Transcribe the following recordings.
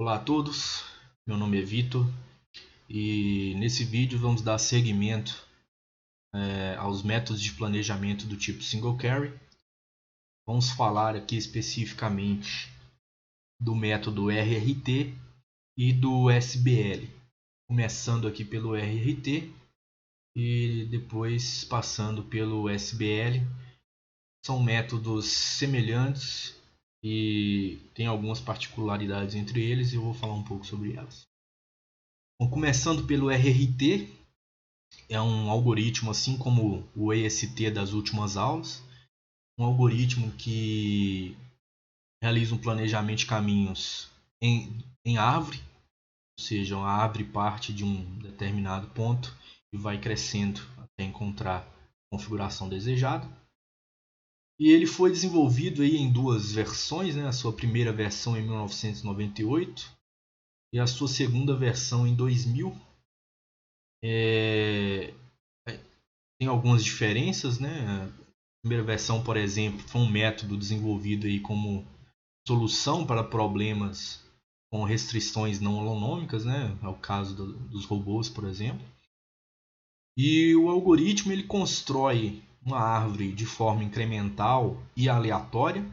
Olá a todos, meu nome é Vitor e nesse vídeo vamos dar seguimento aos métodos de planejamento do tipo Single Carry. Vamos falar aqui especificamente do método RRT e do SBL, começando aqui pelo RRT e depois passando pelo SBL. São métodos semelhantes e tem algumas particularidades entre eles e eu vou falar um pouco sobre elas. Bom, começando pelo RRT, é um algoritmo assim como o EST das últimas aulas, um algoritmo que realiza um planejamento de caminhos em árvore, ou seja, a árvore parte de um determinado ponto e vai crescendo até encontrar a configuração desejada. E ele foi desenvolvido aí em duas versões, né? A sua primeira versão em 1998 e a sua segunda versão em 2000. Tem algumas diferenças, né? A primeira versão, por exemplo, foi um método desenvolvido aí como solução para problemas com restrições não holonômicas, né? É o caso dos robôs, por exemplo. E o algoritmo ele constrói uma árvore de forma incremental e aleatória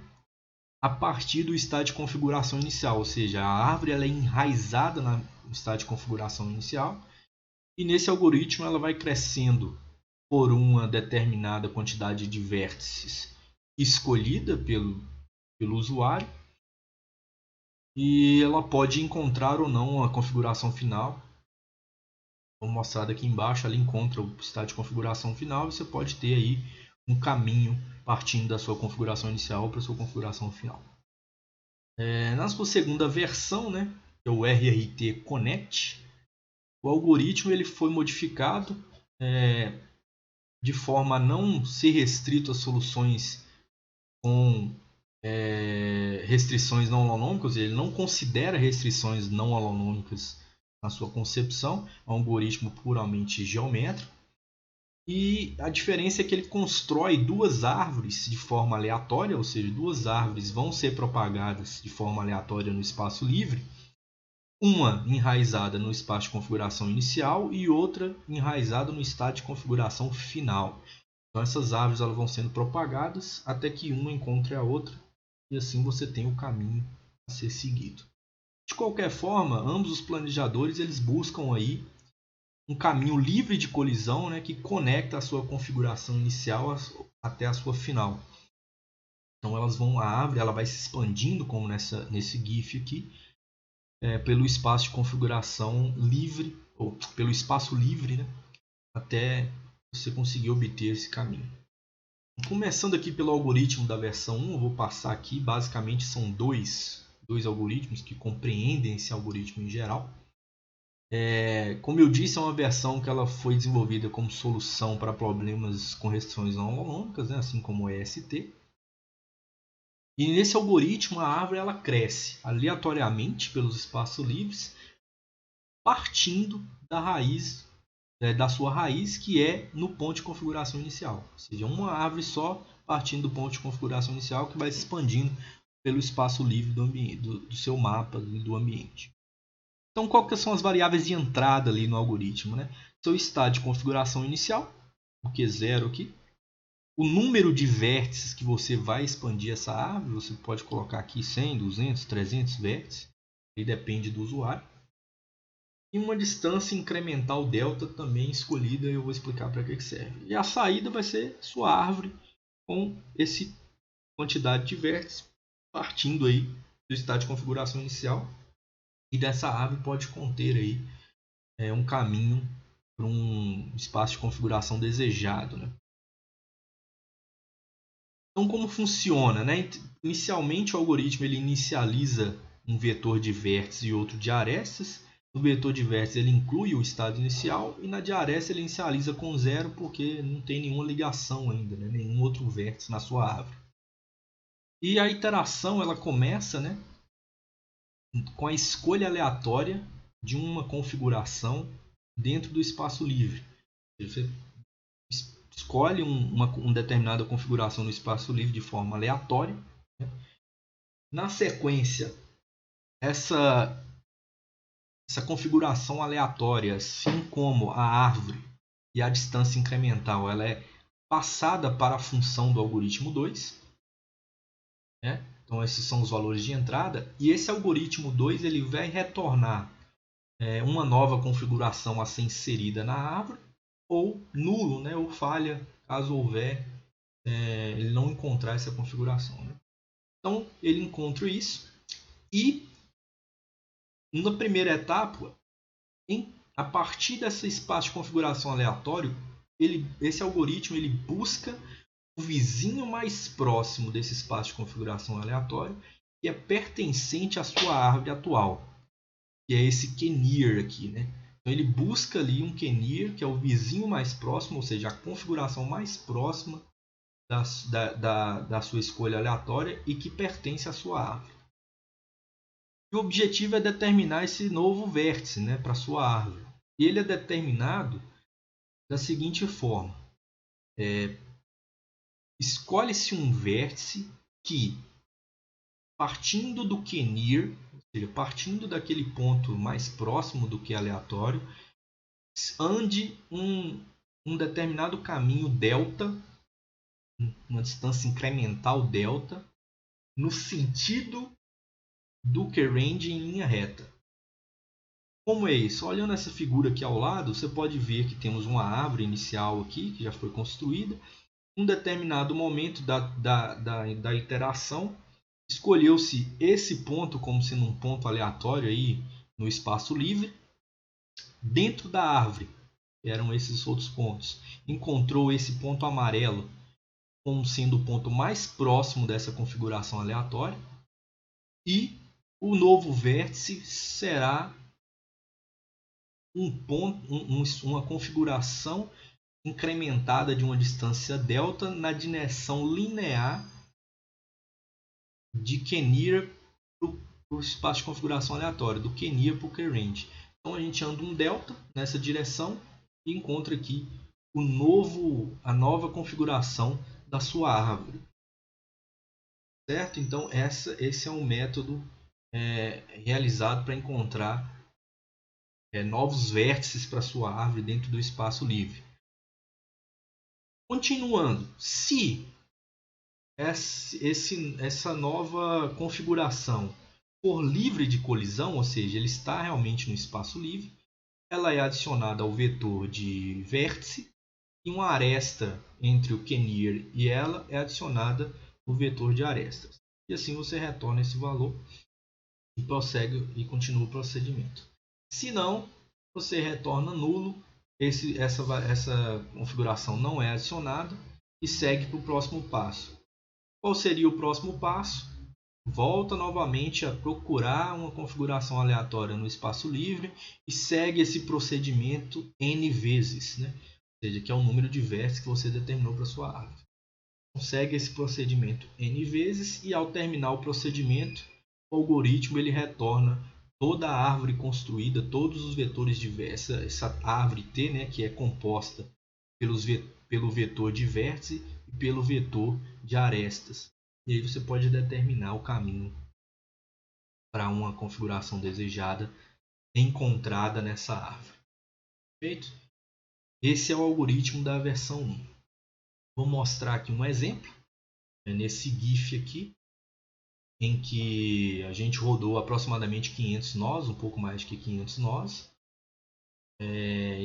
a partir do estado de configuração inicial, ou seja, a árvore ela é enraizada no estado de configuração inicial e nesse algoritmo ela vai crescendo por uma determinada quantidade de vértices escolhida pelo usuário e ela pode encontrar ou não a configuração final. Como mostrado aqui embaixo, ela encontra o estado de configuração final e você pode ter aí um caminho partindo da sua configuração inicial para a sua configuração final. Na sua segunda versão, né, que é o RRT Connect, o algoritmo ele foi modificado de forma a não ser restrito a soluções com restrições não holonômicas. Ele não considera restrições não holonômicas na sua concepção, é um algoritmo puramente geométrico. E a diferença é que ele constrói duas árvores de forma aleatória, ou seja, duas árvores vão ser propagadas de forma aleatória no espaço livre, uma enraizada no espaço de configuração inicial e outra enraizada no estado de configuração final. Então essas árvores elas vão sendo propagadas até que uma encontre a outra e assim você tem o caminho a ser seguido. De qualquer forma, ambos os planejadores eles buscam aí um caminho livre de colisão, né, que conecta a sua configuração inicial até a sua final. Então a árvore ela vai se expandindo como nesse GIF aqui, pelo espaço de configuração livre, ou pelo espaço livre, né, até você conseguir obter esse caminho. Começando aqui pelo algoritmo da versão 1, eu vou passar aqui, basicamente são dois algoritmos que compreendem esse algoritmo em geral. Como eu disse, é uma versão que ela foi desenvolvida como solução para problemas com restrições não holonômicas, né, assim como o EST. E nesse algoritmo a árvore ela cresce aleatoriamente pelos espaços livres, partindo da raiz, da sua raiz, que é no ponto de configuração inicial. Ou seja, uma árvore só partindo do ponto de configuração inicial que vai se expandindo pelo espaço livre do ambiente, do seu mapa do ambiente. Então, qual que são as variáveis de entrada ali no algoritmo, né? Seu estado de configuração inicial, o Q0 aqui. O número de vértices que você vai expandir essa árvore, você pode colocar aqui 100, 200, 300 vértices, aí depende do usuário. E uma distância incremental delta também escolhida, eu vou explicar para que serve. E a saída vai ser sua árvore com essa quantidade de vértices partindo aí do estado de configuração inicial. E dessa árvore pode conter aí um caminho para um espaço de configuração desejado, né? Então, como funciona, né? Inicialmente, o algoritmo ele inicializa um vetor de vértices e outro de arestas. No vetor de vértices, ele inclui o estado inicial e na de arestas ele inicializa com 0 porque não tem nenhuma ligação ainda, né? Nenhum outro vértice na sua árvore. E a iteração ela começa, né, com a escolha aleatória de uma configuração dentro do espaço livre. Você escolhe uma determinada configuração no espaço livre de forma aleatória, né? Na sequência, essa essa configuração aleatória, assim como a árvore e a distância incremental, ela é passada para a função do algoritmo 2. Né? Então esses são os valores de entrada. E esse algoritmo 2 ele vai retornar uma nova configuração a ser inserida na árvore, ou nulo, né? Ou falha, caso houver, ele não encontrar essa configuração. Né? Então ele encontra isso e na primeira etapa, a partir desse espaço de configuração aleatório, esse algoritmo ele busca o vizinho mais próximo desse espaço de configuração aleatório que é pertencente à sua árvore atual, que é esse k-near aqui. Né? Então ele busca ali um k-near, que é o vizinho mais próximo, ou seja, a configuração mais próxima da sua escolha aleatória e que pertence à sua árvore. E o objetivo é determinar esse novo vértice, né, para a sua árvore. E ele é determinado da seguinte forma. Escolhe-se um vértice que, partindo do k-near, ou seja, partindo daquele ponto mais próximo do que aleatório, ande um determinado caminho delta, uma distância incremental delta, no sentido do k-range em linha reta. Como é isso? Olhando essa figura aqui ao lado, você pode ver que temos uma árvore inicial aqui, que já foi construída. Em um determinado momento da iteração, escolheu-se esse ponto como sendo um ponto aleatório aí no espaço livre. Dentro da árvore, que eram esses outros pontos, encontrou esse ponto amarelo como sendo o ponto mais próximo dessa configuração aleatória. E o novo vértice será uma configuração incrementada de uma distância delta na direção linear de k-near para o espaço de configuração aleatória, do k-near para o k-range. Então a gente anda um delta nessa direção e encontra aqui a nova configuração da sua árvore. Certo? Então esse é um método realizado para encontrar novos vértices para sua árvore dentro do espaço livre. Continuando, se essa nova configuração for livre de colisão, ou seja, ele está realmente no espaço livre, ela é adicionada ao vetor de vértice e uma aresta entre o k-near e ela é adicionada no vetor de arestas. E assim você retorna esse valor e prossegue e continua o procedimento. Se não, você retorna nulo, essa configuração não é adicionada e segue para o próximo passo. Qual seria o próximo passo? Volta novamente a procurar uma configuração aleatória no espaço livre e segue esse procedimento N vezes, né? Ou seja, que é o número de vértices que você determinou para sua árvore. Segue esse procedimento N vezes e ao terminar o procedimento, o algoritmo ele retorna toda a árvore construída, todos os vetores diversos, essa árvore T, né, que é composta pelo vetor de vértice e pelo vetor de arestas. E aí você pode determinar o caminho para uma configuração desejada encontrada nessa árvore. Perfeito? Esse é o algoritmo da versão 1. Vou mostrar aqui um exemplo, nesse GIF aqui, em que a gente rodou aproximadamente 500 nós, um pouco mais que 500 nós.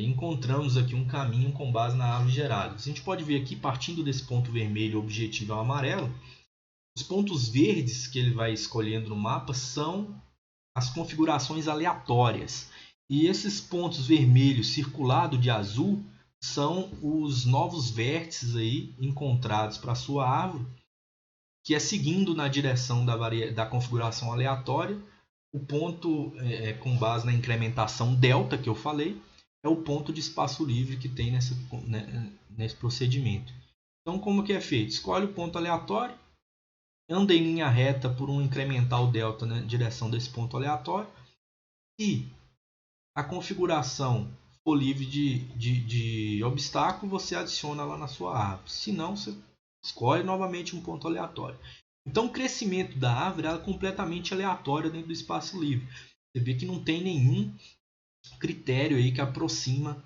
Encontramos aqui um caminho com base na árvore gerada. A gente pode ver aqui, partindo desse ponto vermelho, o objetivo é o amarelo. Os pontos verdes que ele vai escolhendo no mapa são as configurações aleatórias. E esses pontos vermelhos circulados de azul são os novos vértices aí encontrados para a sua árvore, que é seguindo na direção da configuração aleatória. O ponto com base na incrementação delta que eu falei é o ponto de espaço livre que tem nesse procedimento. Então como que é feito? Escolhe o ponto aleatório, anda em linha reta por um incremental delta na direção desse ponto aleatório. Se a configuração for livre de obstáculo, você adiciona lá na sua árvore. Se não, você escolhe novamente um ponto aleatório. Então o crescimento da árvore é completamente aleatório dentro do espaço livre. Você vê que não tem nenhum critério aí que aproxima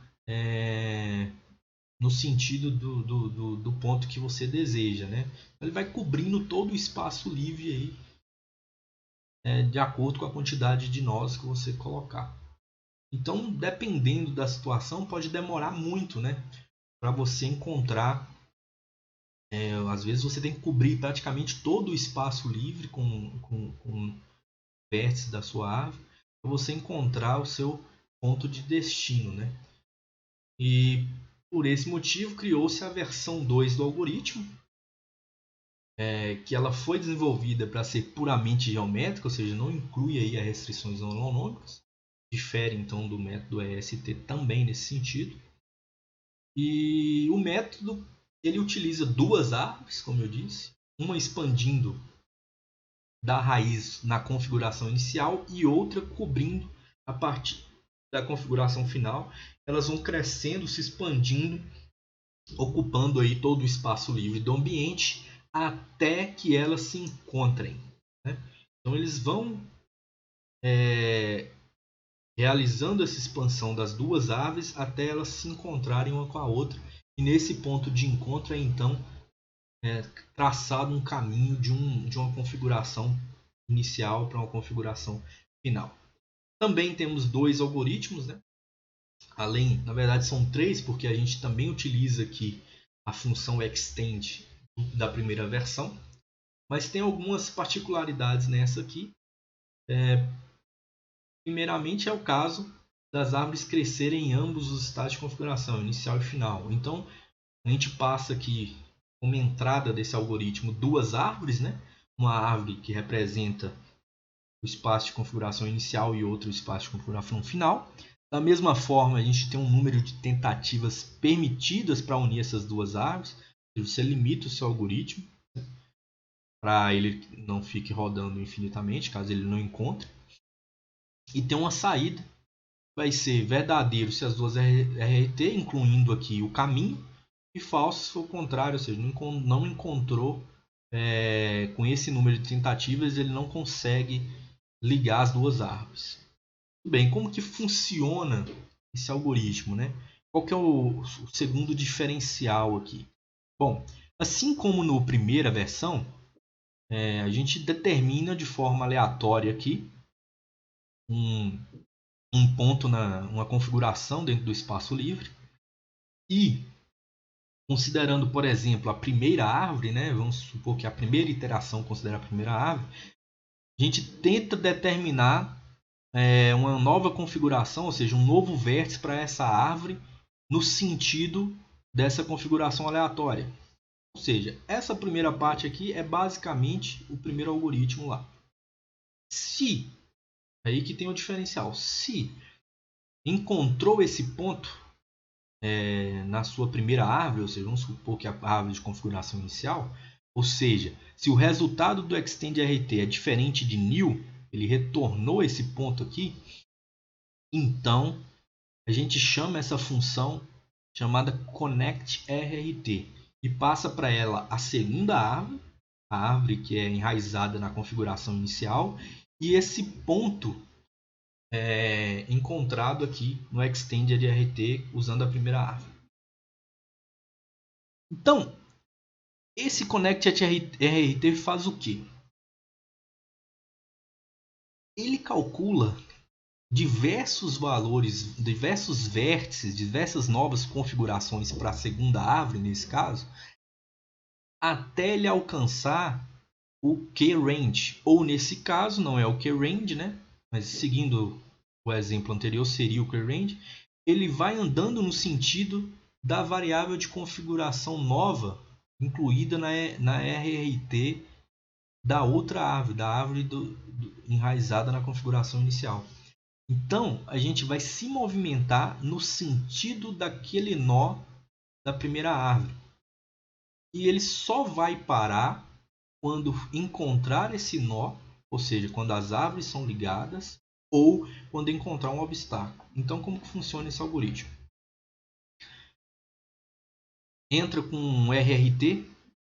no sentido do ponto que você deseja, né? Ele vai cobrindo todo o espaço livre aí, de acordo com a quantidade de nós que você colocar. Então, dependendo da situação, pode demorar muito, né? Para você encontrar. Às vezes você tem que cobrir praticamente todo o espaço livre com vértices da sua árvore para você encontrar o seu ponto de destino, né? E por esse motivo criou-se a versão 2 do algoritmo, que ela foi desenvolvida para ser puramente geométrica, ou seja, não inclui aí as restrições não holonômicas, difere então do método EST também nesse sentido. E o método ele utiliza duas árvores, como eu disse, uma expandindo da raiz na configuração inicial e outra cobrindo a partir da configuração final. Elas vão crescendo, se expandindo, ocupando aí todo o espaço livre do ambiente até que elas se encontrem, né? Então eles vão realizando essa expansão das duas árvores até elas se encontrarem uma com a outra. E nesse ponto de encontro é então traçado um caminho de uma configuração inicial para uma configuração final. Também temos dois algoritmos, né? Além, na verdade são três, porque a gente também utiliza aqui a função extend da primeira versão, mas tem algumas particularidades nessa aqui. Primeiramente é o caso das árvores crescerem em ambos os estados de configuração, inicial e final. Então a gente passa aqui como entrada desse algoritmo duas árvores, né? Uma árvore que representa o espaço de configuração inicial e outro espaço de configuração final. Da mesma forma, a gente tem um número de tentativas permitidas para unir essas duas árvores. Você limita o seu algoritmo, né, para ele não fique rodando infinitamente, caso ele não encontre. E tem uma saída, vai ser verdadeiro se as duas RT, incluindo aqui o caminho, e falso se for o contrário, ou seja, não encontrou com esse número de tentativas, ele não consegue ligar as duas árvores. Bem, como que funciona esse algoritmo, né? Qual que é o segundo diferencial aqui? Bom, assim como no primeira versão, a gente determina de forma aleatória aqui um ponto uma configuração dentro do espaço livre e considerando, por exemplo, a primeira árvore, né? Vamos supor que a primeira iteração considera a primeira árvore, a gente tenta determinar uma nova configuração, ou seja, um novo vértice para essa árvore no sentido dessa configuração aleatória. Ou seja, essa primeira parte aqui é basicamente o primeiro algoritmo lá. Se, aí que tem o diferencial, se encontrou esse ponto na sua primeira árvore, ou seja, vamos supor que a árvore de configuração inicial, ou seja, se o resultado do extend RT é diferente de nil, ele retornou esse ponto aqui, então a gente chama essa função chamada connectRT e passa para ela a segunda árvore, a árvore que é enraizada na configuração inicial, e esse ponto encontrado aqui no extended RT usando a primeira árvore. Então, esse connectRT faz o quê? Ele calcula diversos valores, diversos vértices, diversas novas configurações para a segunda árvore, nesse caso, até ele alcançar o kRange, ou nesse caso não é o kRange, né? Mas seguindo o exemplo anterior seria o kRange, ele vai andando no sentido da variável de configuração nova incluída na RRT da outra árvore, da árvore enraizada na configuração inicial. Então, a gente vai se movimentar no sentido daquele nó da primeira árvore. E ele só vai parar quando encontrar esse nó, ou seja, quando as árvores são ligadas ou quando encontrar um obstáculo. Então, como que funciona esse algoritmo? Entra com um RRT,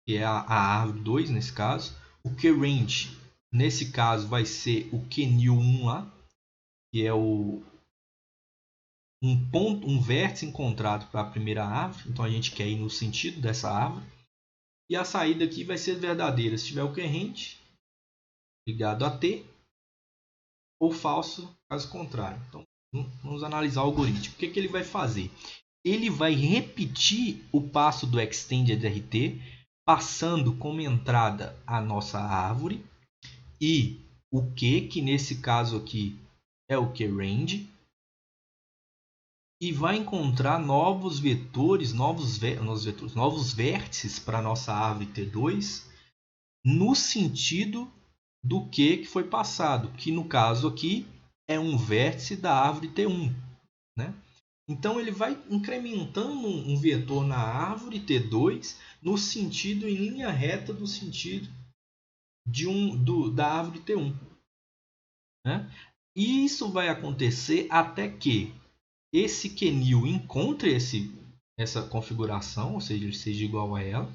que é a árvore 2 nesse caso. O kRange, nesse caso, vai ser o knil1 lá. que é um vértice encontrado para a primeira árvore. Então a gente quer ir no sentido dessa árvore. E a saída aqui vai ser verdadeira se tiver ocorrente ligado a T, ou falso caso contrário. Então vamos analisar o algoritmo. O que ele vai fazer? Ele vai repetir o passo do extend_rt, passando como entrada a nossa árvore e o que nesse caso aqui é o QRange, e vai encontrar novos vetores, novos vértices para a nossa árvore T2 no sentido do que foi passado, que no caso aqui é um vértice da árvore T1, né? Então ele vai incrementando um vetor na árvore T2 no sentido em linha reta do sentido da árvore T1, né? E isso vai acontecer até que esse QNIL encontre essa configuração, ou seja, ele seja igual a ela,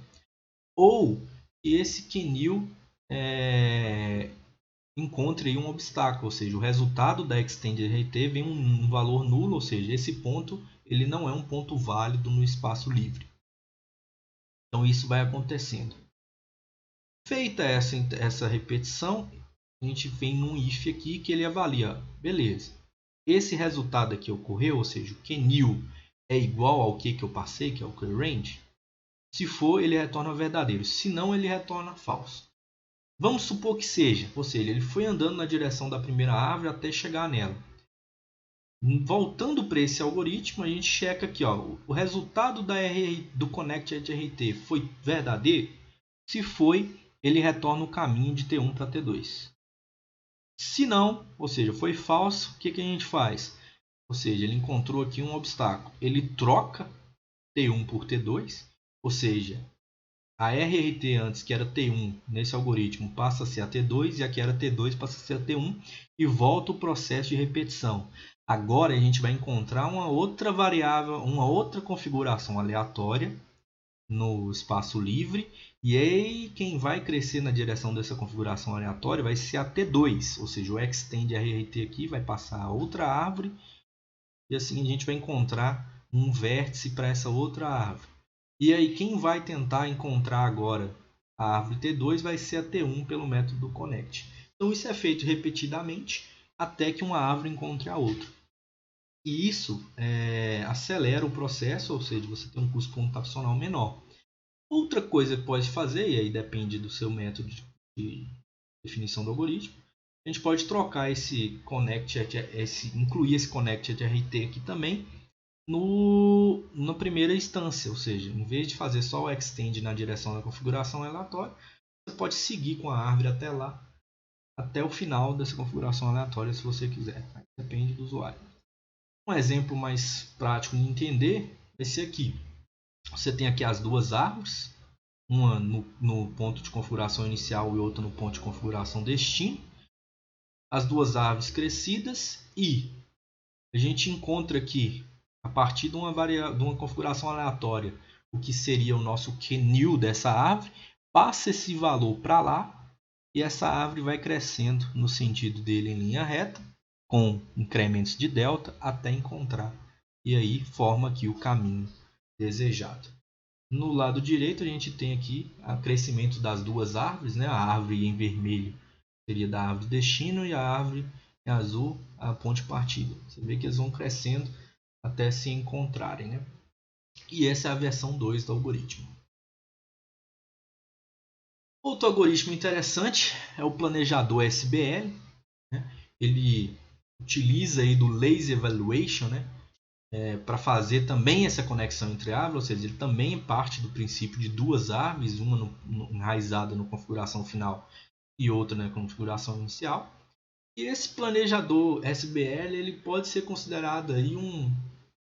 ou que esse QNIL encontre um obstáculo, ou seja, o resultado da extend_rt vem um valor nulo, ou seja, esse ponto ele não é um ponto válido no espaço livre. Então isso vai acontecendo. Feita essa repetição, a gente vem num if aqui que ele avalia, beleza, esse resultado aqui ocorreu, ou seja, o QNIL é igual ao que eu passei, que é o QRange. Se for, ele retorna verdadeiro, se não, ele retorna falso. Vamos supor que seja, ou seja, ele foi andando na direção da primeira árvore até chegar nela. Voltando para esse algoritmo, a gente checa aqui, ó, o resultado do connect@rt foi verdadeiro? Se foi, ele retorna o caminho de T1 para T2. Se não, ou seja, foi falso, o que a gente faz? Ou seja, ele encontrou aqui um obstáculo. Ele troca T1 por T2, ou seja, a RRT antes, que era T1, nesse algoritmo, passa a ser a T2, e a que era T2 passa a ser a T1, e volta o processo de repetição. Agora a gente vai encontrar uma outra variável, uma outra configuração aleatória no espaço livre, e aí quem vai crescer na direção dessa configuração aleatória vai ser a T2, ou seja, o extend_RRT aqui vai passar a outra árvore, e assim a gente vai encontrar um vértice para essa outra árvore. E aí quem vai tentar encontrar agora a árvore T2 vai ser a T1 pelo método do connect. Então isso é feito repetidamente até que uma árvore encontre a outra. E isso acelera o processo, ou seja, você tem um custo computacional menor. Outra coisa que pode fazer, e aí depende do seu método de definição do algoritmo, a gente pode trocar esse connect, incluir esse connect@rt aqui também na primeira instância, ou seja, em vez de fazer só o extend na direção da configuração aleatória, você pode seguir com a árvore até lá, até o final dessa configuração aleatória, se você quiser. Depende do usuário. Um exemplo mais prático de entender vai ser aqui. Você tem aqui as duas árvores, uma no ponto de configuração inicial e outra no ponto de configuração destino. As duas árvores crescidas, e a gente encontra aqui, a partir de uma configuração aleatória, o que seria o nosso QNIL dessa árvore, passa esse valor para lá, e essa árvore vai crescendo no sentido dele em linha reta, com incrementos de delta, até encontrar. E aí forma aqui o caminho desejado. No lado direito a gente tem aqui o crescimento das duas árvores, né? A árvore em vermelho seria da árvore destino, e a árvore em azul a ponte partida. Você vê que eles vão crescendo até se encontrarem, né? E essa é a versão 2 do algoritmo. Outro algoritmo interessante é o planejador SBL, né? Ele utiliza aí do Lazy Evaluation, né? Para fazer também essa conexão entre árvores, ou seja, ele também parte do princípio de duas árvores, uma enraizada na configuração final e outra na configuração inicial. E esse planejador SBL ele pode ser considerado aí um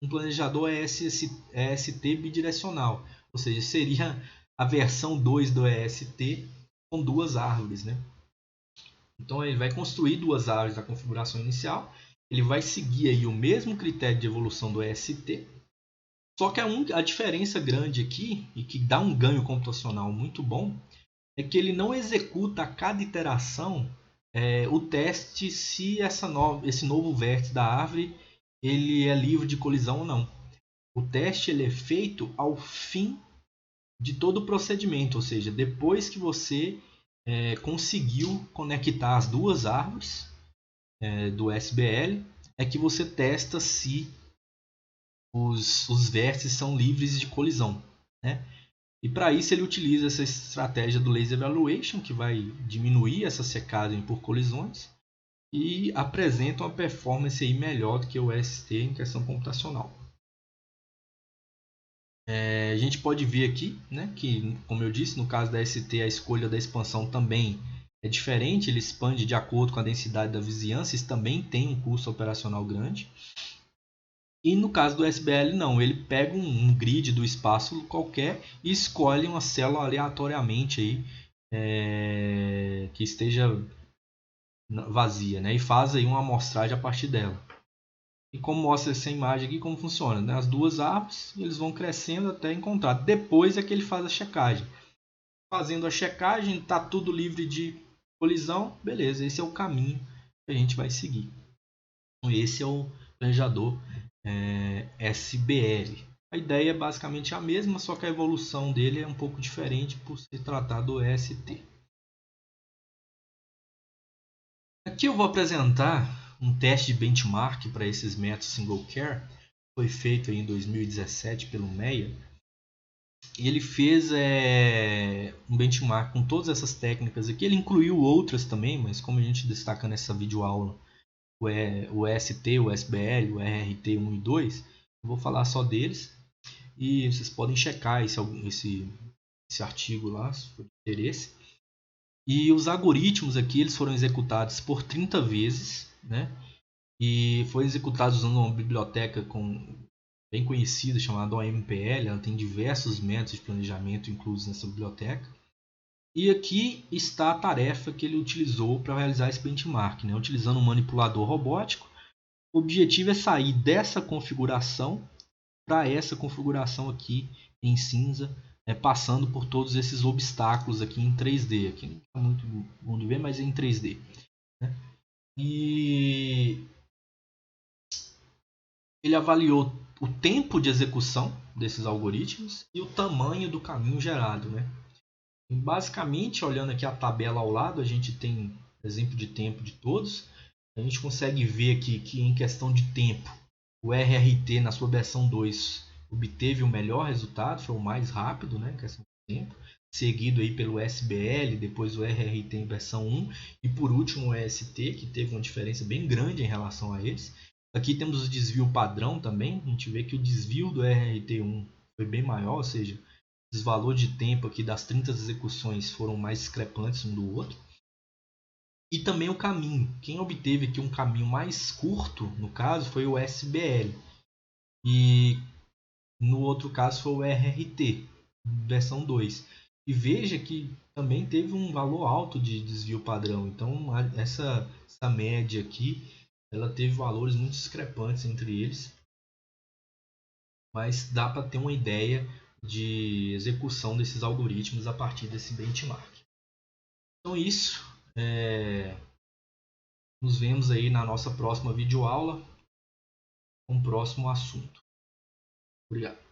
planejador EST bidirecional, ou seja, seria a versão 2 do EST com duas árvores, né? Então ele vai construir duas árvores da configuração inicial, ele vai seguir aí o mesmo critério de evolução do EST, só que a diferença grande aqui, e que dá um ganho computacional muito bom, é que ele não executa a cada iteração o teste se esse novo vértice da árvore ele é livre de colisão ou não. O teste ele é feito ao fim de todo o procedimento, ou seja, depois que você conseguiu conectar as duas árvores do SBL, é que você testa se os vértices são livres de colisão, né? E para isso ele utiliza essa estratégia do Lazy Evaluation, que vai diminuir essa secagem por colisões e apresenta uma performance aí melhor do que o ST em questão computacional. A gente pode ver aqui, né, que, como eu disse, no caso da ST, a escolha da expansão também é diferente, ele expande de acordo com a densidade da vizinhança, isso também tem um custo operacional grande. E no caso do SBL não, ele pega um grid do espaço qualquer e escolhe uma célula aleatoriamente aí, que esteja vazia, né, e faz aí uma amostragem a partir dela. E como mostra essa imagem aqui, como funciona, né? As duas árvores, eles vão crescendo até encontrar. Depois é que ele faz a checagem. Fazendo a checagem, está tudo livre de colisão. Beleza, esse é o caminho que a gente vai seguir. Então, esse é o planejador SBL. A ideia é basicamente a mesma, só que a evolução dele é um pouco diferente por se tratar do ST. Aqui eu vou apresentar um teste de benchmark para esses métodos single care. Foi feito em 2017 pelo Meyer. E ele fez um benchmark com todas essas técnicas aqui. Ele incluiu outras também, mas como a gente destaca nessa videoaula o ST, o SBL, o RRT 1 e 2, eu vou falar só deles. E vocês podem checar esse artigo lá, se for de interesse. E os algoritmos aqui eles foram executados por 30 vezes, né? E foi executado usando uma biblioteca bem conhecida chamada OMPL. Ela tem diversos métodos de planejamento inclusos nessa biblioteca. E aqui está a tarefa que ele utilizou para realizar esse benchmark, né? Utilizando um manipulador robótico. O objetivo é sair dessa configuração para essa configuração aqui em cinza, passando por todos esses obstáculos aqui em 3D. Aqui não está muito bom de ver, mas é em 3D. Né? E ele avaliou o tempo de execução desses algoritmos e o tamanho do caminho gerado, né? E basicamente, olhando aqui a tabela ao lado, a gente tem exemplo de tempo de todos. A gente consegue ver aqui que em questão de tempo, o RRT na sua versão 2 obteve o melhor resultado, foi o mais rápido, né, em questão de tempo, seguido aí pelo SBL, depois o RRT em versão 1 e por último o ST, que teve uma diferença bem grande em relação a eles. Aqui temos o desvio padrão também, a gente vê que o desvio do RRT1 foi bem maior, ou seja, os valores de tempo aqui das 30 execuções foram mais discrepantes um do outro. E também o caminho. Quem obteve aqui um caminho mais curto, no caso, foi o SBL. E no outro caso foi o RRT, versão 2. E veja que também teve um valor alto de desvio padrão. Então essa média aqui, ela teve valores muito discrepantes entre eles. Mas dá para ter uma ideia de execução desses algoritmos a partir desse benchmark. Então isso, nos vemos aí na nossa próxima videoaula com o próximo assunto. Obrigado.